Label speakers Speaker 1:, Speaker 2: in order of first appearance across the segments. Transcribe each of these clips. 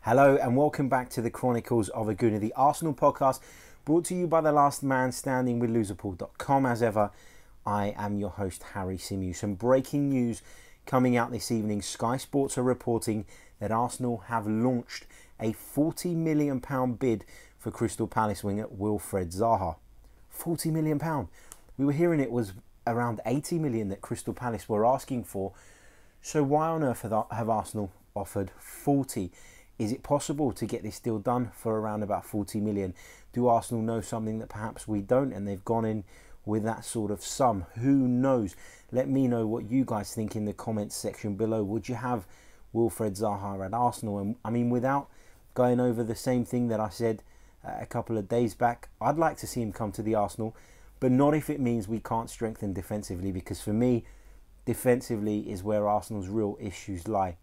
Speaker 1: Hello and welcome back to the Chronicles of a Gooner, the Arsenal podcast, brought to you by the last man standing with loserpool.com. As ever, I am your host, Harry Symeou. Some breaking news coming out this evening. Sky Sports are reporting that Arsenal have launched a £40 million bid for Crystal Palace winger Wilfried Zaha. £40 million. We were hearing it was around 80 million that Crystal Palace were asking for. So why on earth have Arsenal offered 40? Is it possible to get this deal done for around about 40 million? Do Arsenal know something that perhaps we don't and they've gone in with that sort of sum? Who knows? Let me know what you guys think in the comments section below. Would you have Wilfried Zaha at Arsenal? And I mean, without going over the same thing that I said a couple of days back, I'd like to see him come to the Arsenal, but not if it means we can't strengthen defensively, because for me, defensively is where Arsenal's real issues lie.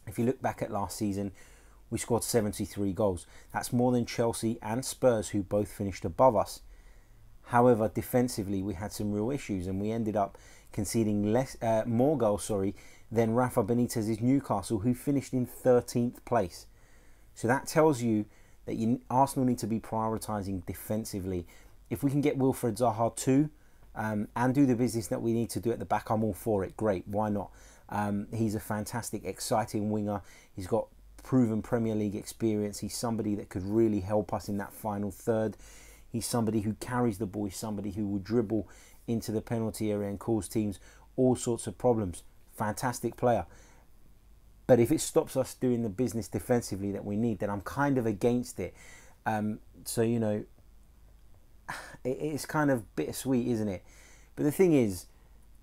Speaker 1: If you look back at last season, we scored 73 goals. That's more than Chelsea and Spurs, who both finished above us. However, defensively, we had some real issues and we ended up conceding more goals than Rafa Benitez's Newcastle, who finished in 13th place. So that tells you that Arsenal need to be prioritising defensively. If we can get Wilfried Zaha too, and do the business that we need to do at the back, I'm all for it. Great, why not? He's a fantastic, exciting winger. He's got proven Premier League experience. He's somebody that could really help us in that final third. He's somebody who carries the ball. He's somebody who will dribble into the penalty area and cause teams all sorts of problems. Fantastic player. But if it stops us doing the business defensively that we need, then I'm kind of against it. So, you know, it's kind of bittersweet, isn't it? But the thing is,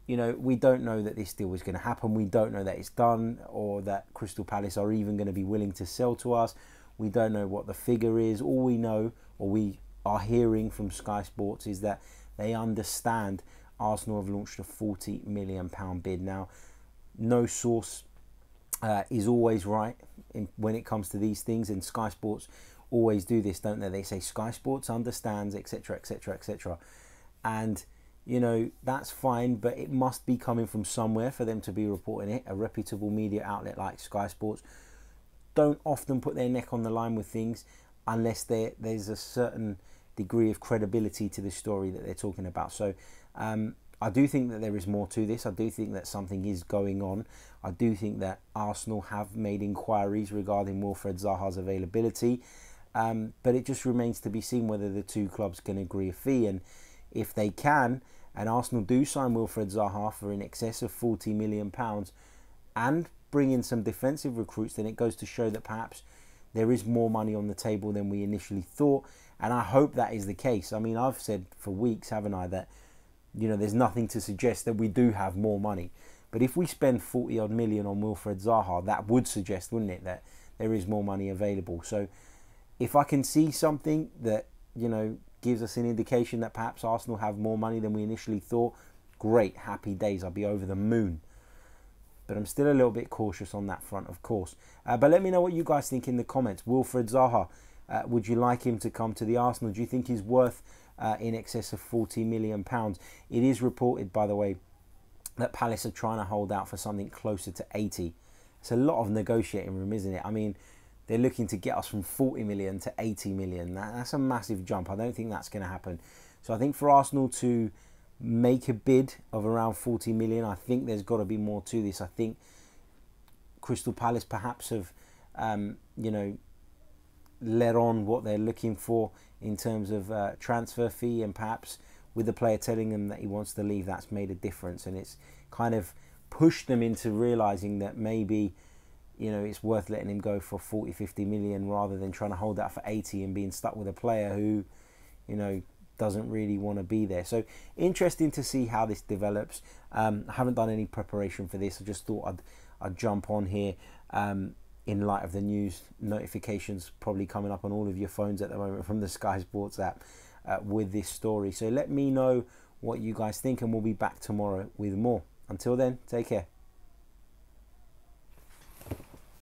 Speaker 1: you know, we don't know that this deal was going to happen. We don't know that it's done, or that Crystal Palace are even going to be willing to sell to us. We don't know what the figure is. All we know, or we are hearing from Sky Sports, is that they understand Arsenal have launched a £40 million bid. Now, no source is always right when it comes to these things, and Sky Sports always do this, don't they? They say Sky Sports understands, etc., etc., etc. And you know, that's fine, but it must be coming from somewhere for them to be reporting it. A reputable media outlet like Sky Sports don't often put their neck on the line with things unless there's a certain degree of credibility to the story that they're talking about. So I do think that there is more to this. I do think that something is going on. I do think that Arsenal have made inquiries regarding Wilfried Zaha's availability, but it just remains to be seen whether the two clubs can agree a fee. And if they can, and Arsenal do sign Wilfried Zaha for in excess of £40 million and bring in some defensive recruits, then it goes to show that perhaps there is more money on the table than we initially thought. And I hope that is the case. I mean, I've said for weeks, haven't I, that, you know, there's nothing to suggest that we do have more money. But if we spend 40 odd million on Wilfried Zaha, that would suggest, wouldn't it, that there is more money available. So if I can see something that, you know, gives us an indication that perhaps Arsenal have more money than we initially thought, great, happy days, I'll be over the moon. But I'm still a little bit cautious on that front, of course. But let me know what you guys think in the comments. Wilfried Zaha, would you like him to come to the Arsenal? Do you think he's worth in excess of £40 million? It is reported, by the way, that Palace are trying to hold out for something closer to 80. It's a lot of negotiating room, isn't it? I mean, they're looking to get us from 40 million to 80 million. That's a massive jump. I don't think that's going to happen. So I think for Arsenal to make a bid of around 40 million, I think there's got to be more to this. I think Crystal Palace perhaps have, you know, let on what they're looking for in terms of transfer fee, and perhaps with the player telling them that he wants to leave, that's made a difference. And it's kind of pushed them into realising that maybe, you know, it's worth letting him go for 40, 50 million rather than trying to hold that for 80 and being stuck with a player who, you know, doesn't really want to be there. So interesting to see how this develops. I haven't done any preparation for this. I just thought I'd jump on here in light of the news notifications probably coming up on all of your phones at the moment from the Sky Sports app with this story. So let me know what you guys think, and we'll be back tomorrow with more. Until then, take care.